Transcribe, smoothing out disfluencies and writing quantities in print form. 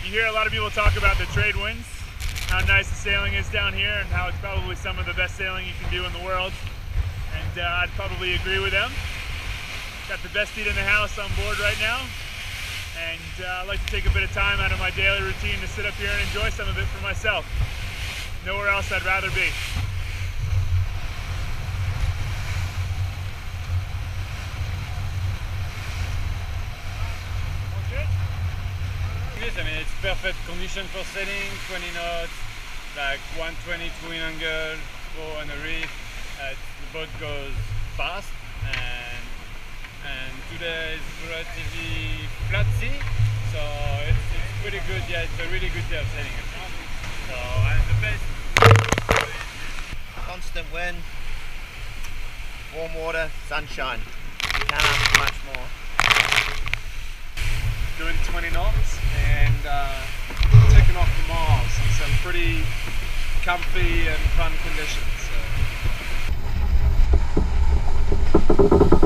You hear a lot of people talk about the trade winds, how nice the sailing is down here, and how it's probably some of the best sailing you can do in the world. And I'd probably agree with them. Got the best seat in the house on board right now, and I'd like to take a bit of time out of my daily routine to sit up here and enjoy some of it for myself. Nowhere else I'd rather be. I mean, it's perfect condition for sailing, 20 knots, like 120 to wind angle, go on a reef. The boat goes fast, and today is relatively flat sea, so it's pretty good. Yeah, it's a really good day of sailing. So, and the best. Constant wind, warm water, sunshine. You can't ask for much more. Doing 20 knots and taking off the miles in some pretty comfy and fun conditions. So.